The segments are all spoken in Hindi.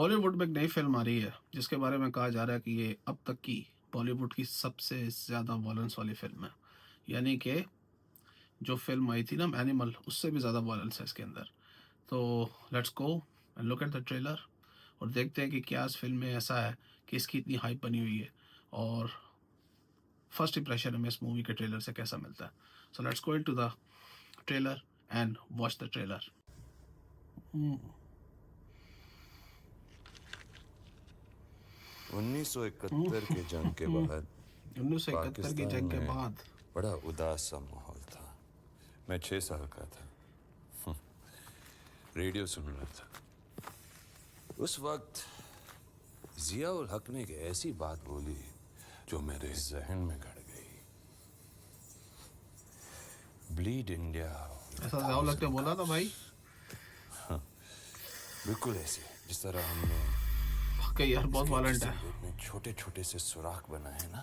बॉलीवुड में एक नई फिल्म आ रही है जिसके बारे में कहा जा रहा है कि ये अब तक की बॉलीवुड की सबसे ज़्यादा वॉयलेंस वाली फिल्म है। यानी कि जो फिल्म आई थी ना एनिमल, उससे भी ज़्यादा वॉयलेंस है इसके अंदर। तो let's go and look at the trailer और देखते हैं कि क्या इस फिल्म में ऐसा है कि इसकी इतनी हाइप बनी हुई है और फर्स्ट इंप्रेशन हमें इस मूवी के ट्रेलर से कैसा मिलता है। So let's go into the trailer and watch the trailer. 1971 के जंग के बाद 1971 की पाकिस्तान जंग के में बाद बड़ा उदास सा माहौल था। मैं 6 साल का था। रेडियो सुन रहा था। उस वक्त जिया उल हक ने एक ऐसी बात बोली जो मेरे जहन में गड़ गई। Bleed India. ऐसा ज़्यादा लगते बोला था भाई। बिल्कुल ऐसे जिस तरह हमने वाकई यार बहुत इसके वायलेंट जिस्म है। पे इतने छोटे छोटे से सुराख बनाए हैं ना,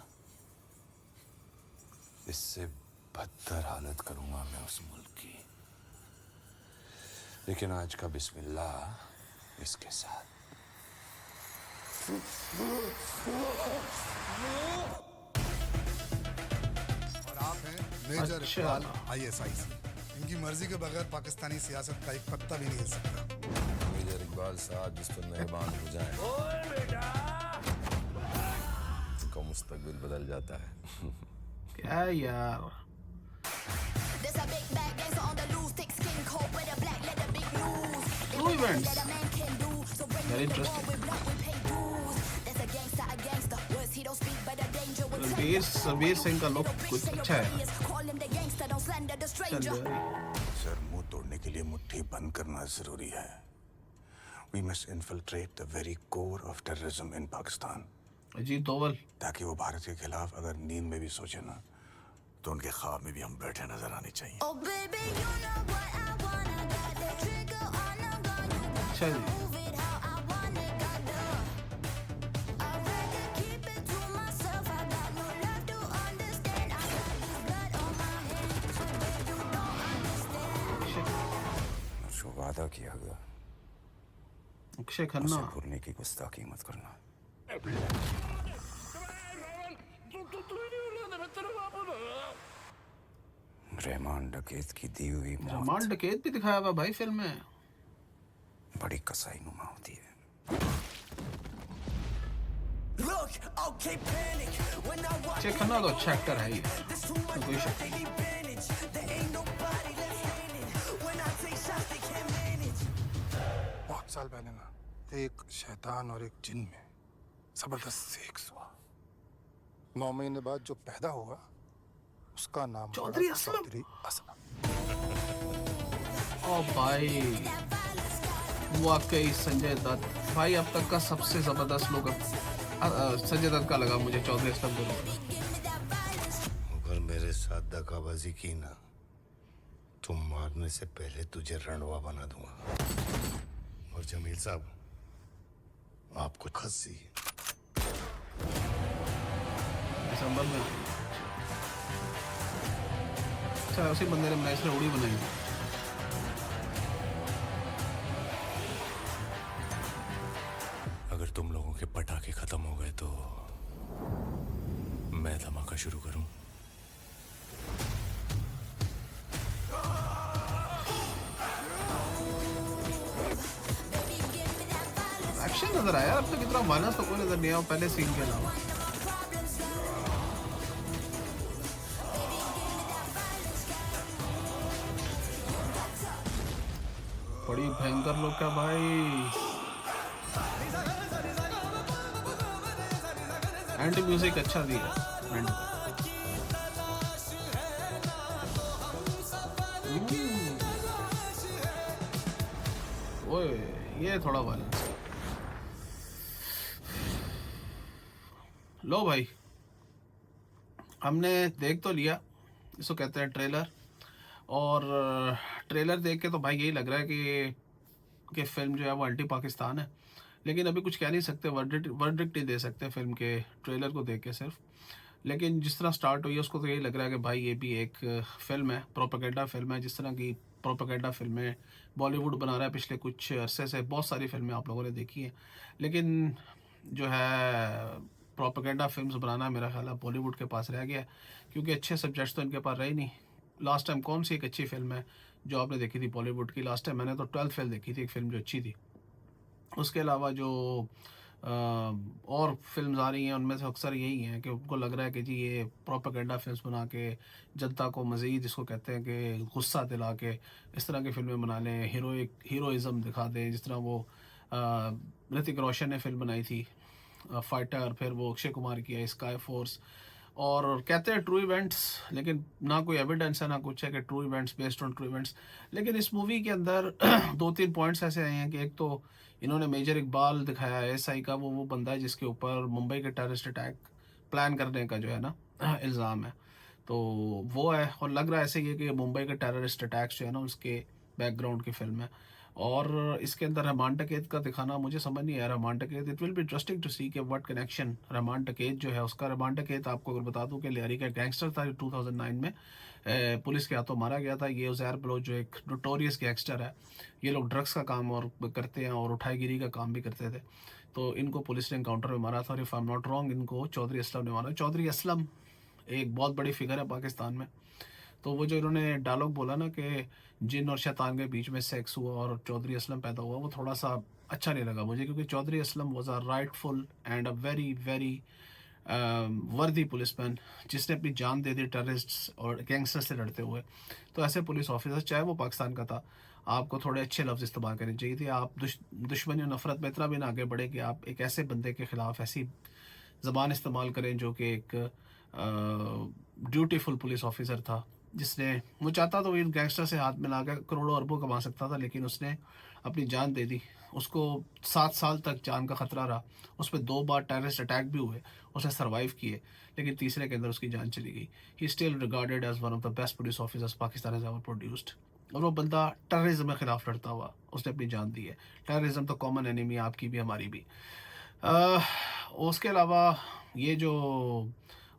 इससे बदतर हालत करूंगा मैं उस मुल्क की। लेकिन आज का बिस्मिल्लाह इसके साथ। और आप हैं मेजर अच्छा। इकबाल ISIC। इनकी मर्जी के बगैर पाकिस्तानी सियासत का एक पत्ता भी नहीं हिल सकता। मेजर इकबाल साहब जिस पर मेहरबान हो जाए उनका मुस्तकबिल बदल जाता है। क्या यार, There's a big bad gangster on the loose, thick skin coat with a black leather, big news. Two events. That a man can do. So bring Very me the interesting. war with blood, we pay dues. There's a gangster. Words he don't speak, but the danger will tell Ranveer you. Ranveer Singh का लुक Little bitch, कुछ say your अच्छा है। prayers. Call him the gangster, don't slander the चल stranger. भाई। सर, मुंह तोड़ने के लिए मुट्ठी बंद करना जरूरी है। We must infiltrate the very core of terrorism in Pakistan, Ajit Doval. ताकि वो भारत के खिलाफ अगर नींद में भी सोचे ना, तो उनके ख्वाब में भी हम बैठे नजर आने चाहिए। Oh baby, you know what I wanna. Got the trigger on the gun. You अच्छा जी। move it how I want it, got the. I'd rather keep it to myself. I got no love to understand. I got this blood on my hands, so babe, you don't understand. मुझको वादा किया गया अक्षय खन्ना। उसे भूलने की गुस्ताखी मत करना। रहमान डकैत की दी हुई मौत रहमान डकैत भी दिखाया हुआ भाई फिल्म में। बड़ी कसाई नुमा होती है। अक्षय खन्ना तो अच्छा एक्टर है ही, तो कोई शक नहीं। बहुत साल पहले ना एक शैतान और एक जिन में जबरदस्त सेक्स हुआ। 9 महीने बाद जो पैदा हुआ उसका नाम चौधरी पड़ा असलम। चौधरी असलम। ओ भाई, वाकई संजय दत्त भाई अब तक का सबसे जबरदस्त लोग संजय दत्त का लगा मुझे। चौधरी असलम को अगर मेरे साथ दगाबाजी की ना तो मारने से पहले तुझे रणवा बना दूंगा। और जमील साहब, आपको खस्सी दिसंबर में। अच्छा, उसी बंदे ने बनाई, इसने उड़ी बनाई। अगर तुम लोगों के पटाखे खत्म हो गए तो मैं धमाका शुरू करूं। एक्शन नजर आया अब तक, इतना वायलेंस तो कोई नजर नहीं आया पहले सीन के अलावा। बड़ी भयंकर लोग क्या भाई। एंड म्यूजिक अच्छा दिया। ओए, ये थोड़ा वायलेंस। लो भाई, हमने देख तो लिया, इसको कहते हैं ट्रेलर। और ट्रेलर देख के तो भाई यही लग रहा है कि फिल्म जो है वो एंटी पाकिस्तान है। लेकिन अभी कुछ कह नहीं सकते, वर्डिक्ट नहीं दे सकते फिल्म के ट्रेलर को देख के सिर्फ। लेकिन जिस तरह स्टार्ट हुई है उसको तो यही लग रहा है कि भाई ये भी एक फिल्म है, प्रोपेगेंडा फिल्म है। जिस तरह की प्रोपेगेंडा फिल्में बॉलीवुड बना रहा है पिछले कुछ अरसे से, बहुत सारी फिल्में आप लोगों ने देखी हैं, लेकिन जो है प्रोपेगेंडा फिल्म्स बनाना मेरा ख्याल है बॉलीवुड के पास रह गया है, क्योंकि अच्छे सब्जेक्ट्स तो इनके पास रहे नहीं। लास्ट टाइम कौन सी एक अच्छी फिल्म है जो आपने देखी थी बॉलीवुड की? लास्ट टाइम मैंने तो 12th फेल देखी थी, एक फिल्म जो अच्छी थी। उसके अलावा जो और फिल्म्स आ रही हैं उनमें से अक्सर यही हैं कि उनको लग रहा है कि जी ये प्रोपेगेंडा फिल्म्स बना के जनता को मज़ीद, जिसको कहते हैं कि गुस्सा दिला के इस तरह की फ़िल्में बना लें, हीरोइज़्म दिखा दें। जिस तरह वो ऋतिक रोशन ने फ़िल्म बनाई थी फाइटर, फिर वो अक्षय कुमार की है स्काई फोर्स, और कहते हैं ट्रू इवेंट्स, लेकिन ना कोई एविडेंस है ना कुछ है कि true events based on true events. लेकिन इस मूवी के अंदर 2-3 पॉइंट्स ऐसे आए हैं कि एक तो इन्होंने मेजर इकबाल दिखाया है एसआई का, वो बंदा है जिसके ऊपर मुंबई के टेररिस्ट अटैक प्लान करने का जो है ना इल्ज़ाम है, तो वो है। और लग रहा है ऐसे ही है कि मुंबई के टेररिस्ट अटैक्स जो है ना उसके बैकग्राउंड की फिल्म है। और इसके अंदर रहमान टकेत का दिखाना मुझे समझ नहीं आया। रहमान टकेत, it will be interesting to see कि व्हाट कनेक्शन रहमान टकेत जो है उसका। रहमान टकेत आपको अगर बता दूं कि लियारी का गैंगस्टर था, 2009 में पुलिस के हाथों मारा गया था। ये उज़ैर बलोच जो एक नोटोरियस गैंगस्टर है, ये लोग ड्रग्स का काम और करते हैं और उठाईगिरी का काम भी करते थे, तो इनको पुलिस ने एनकाउंटर में मारा था। और if I am not wrong इनको चौधरी असलम ने मारा। चौधरी असलम एक बहुत बड़ी फिगर है पाकिस्तान में, तो वो जो इन्होंने डायलॉग बोला ना कि जिन और शैतान के बीच में सेक्स हुआ और चौधरी असलम पैदा हुआ, वो थोड़ा सा अच्छा नहीं लगा मुझे, क्योंकि Chaudhary Aslam was a rightful and a very very worthy policeman, जिसने अपनी जान दे दी टेररिस्ट और गैंगस्टर से लड़ते हुए। तो ऐसे पुलिस ऑफिसर, चाहे वो पाकिस्तान का था, आपको थोड़े अच्छे लफ्ज़ इस्तेमाल करने चाहिए थे। आप दुश्मनी और नफरत में इतना भी ना आगे बढ़े कि आप एक ऐसे बंदे के ख़िलाफ़ ऐसी ज़बान इस्तेमाल करें जो कि एक ड्यूटीफुल पुलिस ऑफिसर था, जिसने वो चाहता तो इन गैंगस्टर से हाथ मिला कर करोड़ों अरबों कमा सकता था, लेकिन उसने अपनी जान दे दी। उसको 7 साल तक जान का खतरा रहा, उस पर 2 बार टेररिस्ट अटैक भी हुए, उसने सर्वाइव किए, लेकिन तीसरे के अंदर उसकी जान चली गई। He still regarded as one of the best police officers Pakistan has ever produced. और वो बंदा टेररिज्म के खिलाफ लड़ता हुआ उसने अपनी जान दी है। टेररिज्म तो कॉमन एनिमी है, आपकी भी हमारी भी। उसके अलावा ये जो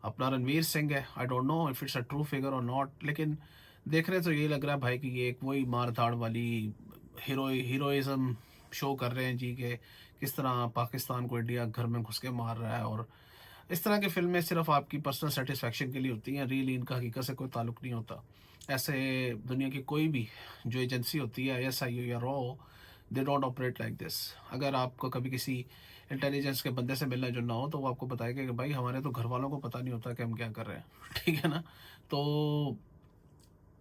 अपना रणवीर सिंह है, I don't know if it's a true figure और नॉट, लेकिन देखने तो यही लग रहा है भाई कि ये एक वही मार धाड़ वाली हीरोइज़म शो कर रहे हैं जी, के किस तरह पाकिस्तान को इंडिया घर में घुस के मार रहा है। और इस तरह की फिल्में सिर्फ आपकी पर्सनल सेटिस्फेक्शन के लिए होती हैं, रियली इनका हकीकत से कोई ताल्लुक नहीं होता। ऐसे दुनिया की कोई भी जो एजेंसी होती है, ISI हो या रॉ हो, they don't operate like this. अगर आपको कभी किसी इंटेलिजेंस के बंदे से मिलना जुलना हो तो वो आपको बताएगा कि भाई हमारे तो घर वालों को पता नहीं होता कि हम क्या कर रहे हैं ठीक है ना। तो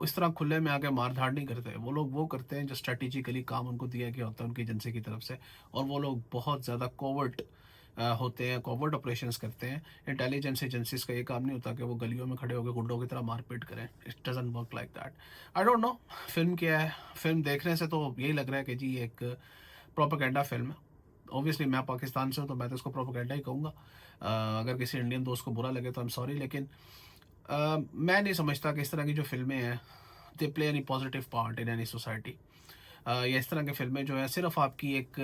इस तरह खुले में आके मार धाड़ नहीं करते, वो लोग वो करते हैं जो स्ट्रेटेजिकली काम उनको दिया गया होता है उनकी एजेंसी की तरफ से, और वो लोग बहुत ज़्यादा कोवर्ट होते हैं, कोवर्ट ऑपरेशंस करते हैं। इंटेलिजेंस एजेंसीज का ये काम नहीं होता कि वो गलियों में खड़े होकर गुंडों की तरह मारपीट करें। It doesn't work like that. I don't know film क्या है, फिल्म देखने से तो यही लग रहा है कि जी ये एक प्रोपेगेंडा फिल्म है। ऑब्वियसली मैं पाकिस्तान से हूँ तो मैं तो इसको प्रोपेगेंडा ही कहूँगा। अगर किसी इंडियन दोस्त को बुरा लगे तो आई एम सॉरी, लेकिन मैं नहीं समझता कि इस तरह की जो फिल्में हैं they play any positive part in any society. या इस तरह की फिल्में जो है सिर्फ आपकी एक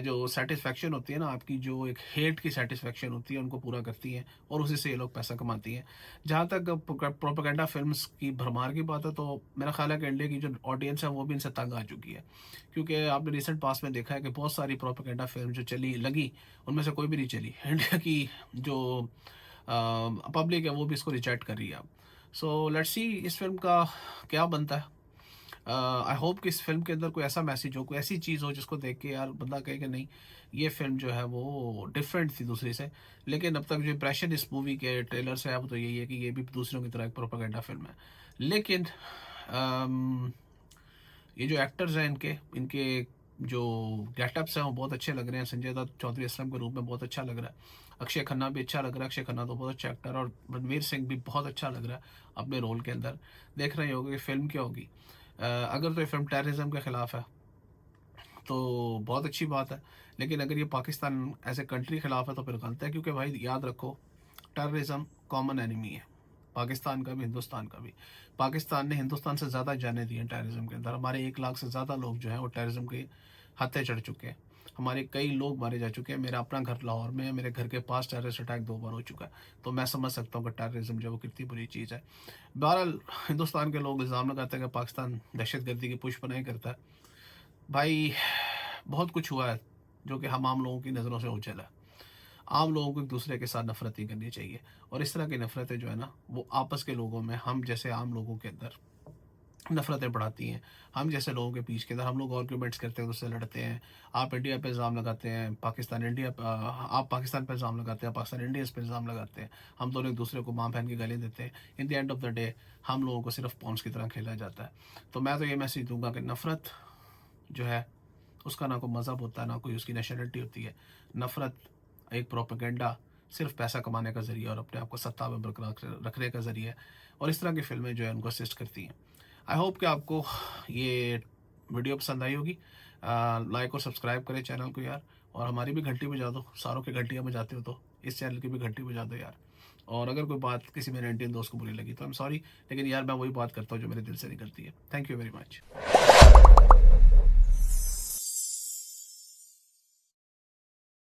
जो सेटिस्फेक्शन होती है ना, आपकी जो एक हेट की सेटिस्फेक्शन होती है उनको पूरा करती हैं, और उसी से ये लोग पैसा कमाती हैं। जहाँ तक प्रोपेगेंडा फिल्म्स की भरमार की बात है, तो मेरा ख्याल है कि इंडिया की जो ऑडियंस है वो भी इनसे तंग आ चुकी है, क्योंकि आपने रिसेंट पास में देखा है कि बहुत सारी प्रोपेगेंडा फिल्म जो चली लगी उनमें से कोई भी नहीं चली। इंडिया की जो पब्लिक है वो भी इसको रिजेक्ट कर रही है अब। सो लेट्स सी इस फिल्म का क्या बनता है। आई होप कि इस फिल्म के अंदर कोई ऐसा मैसेज हो, कोई ऐसी चीज़ हो जिसको देख के यार बंदा कहे कि नहीं ये फिल्म जो है वो डिफरेंट थी दूसरी से। लेकिन अब तक जो इंप्रेशन इस मूवी के ट्रेलर से है वो तो यही है कि ये भी दूसरों की तरह एक प्रोपेगेंडा फिल्म है। लेकिन ये जो एक्टर्स हैं इनके इनके जो गेटअप्स हैं वो बहुत अच्छे लग रहे हैं। संजय दत्त चौधरी असलम के रूप में बहुत अच्छा लग रहा है। अक्षय खन्ना भी अच्छा लग रहा है, अक्षय खन्ना तो बहुत अच्छा एक्टर है, और रणवीर सिंह भी बहुत अच्छा लग रहा है अपने रोल के अंदर। देख रहे होगे कि फिल्म क्या होगी। अगर तो ये फिल्म टेररिज्म के ख़िलाफ़ है तो बहुत अच्छी बात है, लेकिन अगर ये पाकिस्तान एज ए कंट्री ख़िलाफ़ है तो फिर गलत है, क्योंकि भाई याद रखो टेररिज्म कॉमन एनिमी है, पाकिस्तान का भी हिंदुस्तान का भी। पाकिस्तान ने हिंदुस्तान से ज़्यादा जाने दी हैं टेररिज्म के अंदर। हमारे 1 लाख से ज़्यादा लोग जो हैं वो टेररिज्म के हत्थे चढ़ चुके हैं। हमारे कई लोग मारे जा चुके हैं। मेरा अपना घर लाहौर में है, मेरे घर के पास टेररिस्ट अटैक 2 बार हो चुका है, तो मैं समझ सकता हूँ कि टेररिज्म जो वो कितनी बुरी चीज़ है। बहरहाल हिंदुस्तान के लोग इल्ज़ाम लगाते हैं कि पाकिस्तान दहशतगर्दी की पुष्पनाई करता है। भाई बहुत कुछ हुआ है जो कि हम आम लोगों की नज़रों से ओझल है। आम लोगों को एक दूसरे के साथ नफरत नहीं करनी चाहिए, और इस तरह की नफरतें जो है ना वो आपस के लोगों में, हम जैसे आम लोगों के अंदर नफरतें बढ़ाती हैं। हम जैसे लोगों के बीच के अंदर हम लोग आर्ग्यूमेंट्स करते हैं, उससे लड़ते हैं। आप इंडिया पे इल्ज़ाम लगाते हैं, आप पाकिस्तान पे इल्ज़ाम लगाते हैं, पाकिस्तान इंडिया पे इल्ज़ाम लगाते हैं। हम दोनों एक दूसरे को माँ बहन की गाली देते हैं। In the end of the day हम लोगों को सिर्फ पॉन्स की तरह खेला जाता है। तो मैं तो ये मैसेज दूंगा कि नफ़रत जो है उसका ना कोई मज़हब होता है, ना कोई उसकी नेशनलिटी होती है। नफ़रत एक प्रोपेगेंडा, सिर्फ पैसा कमाने का ज़रिया और अपने आप को सत्ता में बरकरार रखने का ज़रिया है, और इस तरह की फ़िल्में जो है उनको असिस्ट करती हैं। आई होप कि आपको ये वीडियो पसंद आई होगी। लाइक और सब्सक्राइब करें चैनल को यार, और हमारी भी घंटी बजा दो। सारों की घंटियाँ बजाते हो तो इस चैनल की भी घंटी बजा दो यार। और अगर कोई बात किसी मेरे इंडियन दोस्त को बुरी लगी तो आई एम सॉरी, लेकिन यार मैं वही बात करता हूँ जो मेरे दिल से निकलती है। Thank you very much.